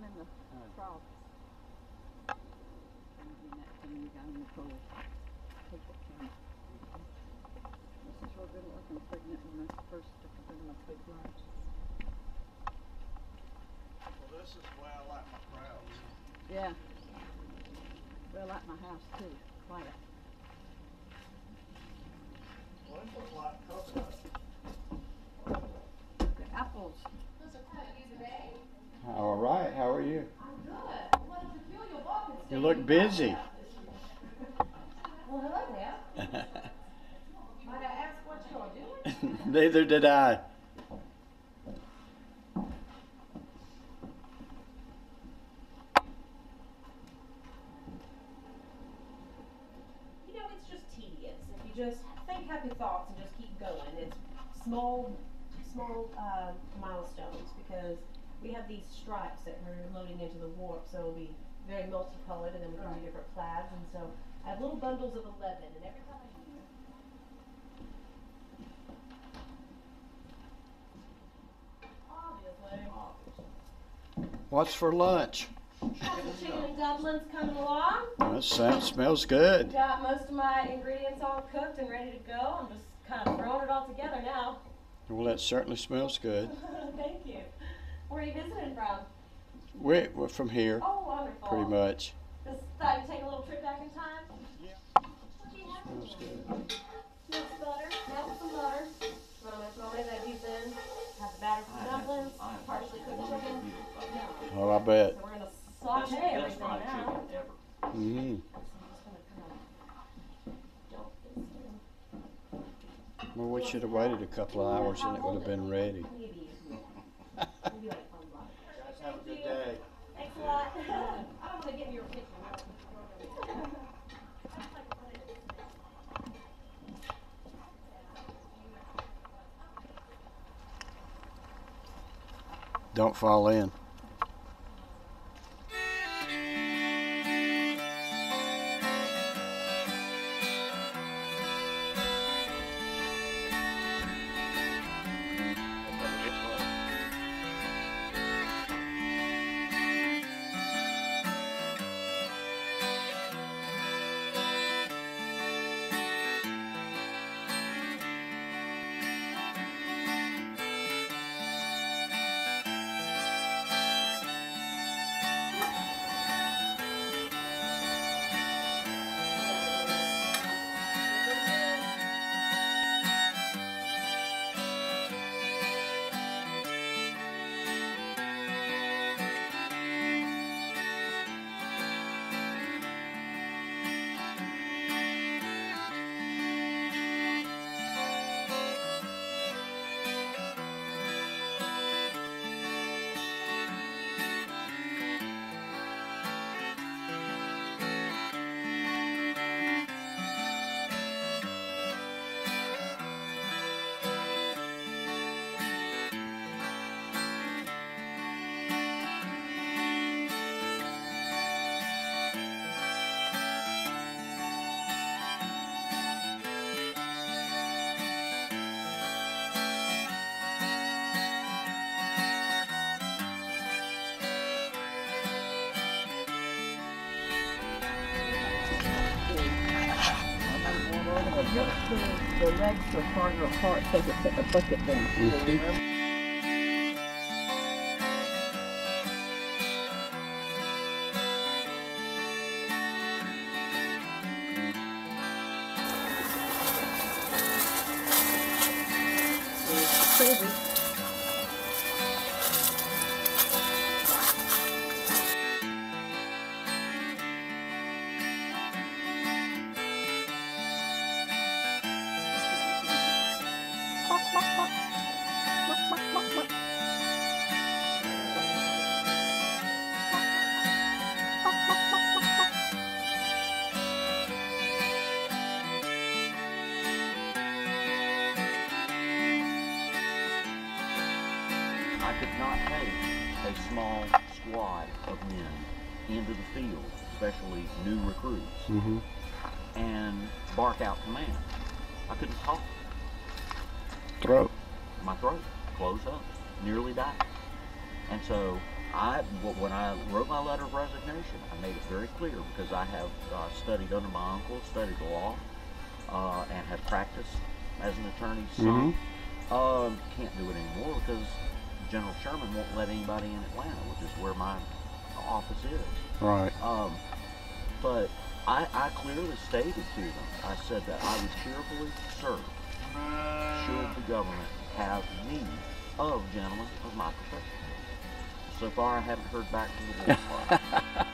them in the trough. And then that thing you got in the cold. Take that camera. This is real good looking pregnant when I first took it in my big lunch. Well, this is where I like my crowds. Yeah. Well, I like my house too. Quiet. Well, it looks like coconut. The apples. All right, how are you? I'm good. What a peculiar walking stick. You look busy. Well, hello there. Might I ask what you're doing? Neither did I. You know, it's just tedious if you just think happy thoughts and just keep going. It's small milestones, because we have these stripes that we're loading into the warp, so it'll be very multicolored, and then we can do different plaids. And so I have little bundles of 11, and every time I obviously. What's for lunch? Got some chicken and dumplings coming along. That smells good. Got most of my ingredients all cooked and ready to go. I'm just kind of throwing it all together now. Well, that certainly smells good. Thank you. Where are you visiting from? We're from here, Oh, wonderful. pretty much. Just thought you'd take a little trip back in time? Yeah. What do you have? Smells good. Melt butter. Melt some butter. Want to throw my veggies in. Have the batter for dumplings. Partially cooked chicken. Oh, I bet. So we're going to saute everything now. Mm-hmm. Well, we should have waited a couple of hours and it would have been ready. Maybe. Guys, have a good day. Thanks a lot. I don't want to give you a picture. Don't fall in. The legs are farther apart so they put the bucket down. Crazy. I could not take a small squad of men into the field, especially new recruits, and bark out command. I couldn't talk. Throat. My throat closed up, nearly died. And so when I wrote my letter of resignation, I made it very clear because I have studied under my uncle, studied law, and have practiced as an attorney's son. Can't do it anymore because General Sherman won't let anybody in Atlanta, which is where my office is. Right. But I clearly stated to them, I said that I would cheerfully serve should the government have need of gentlemen of my profession. So far, I haven't heard back from the War Department.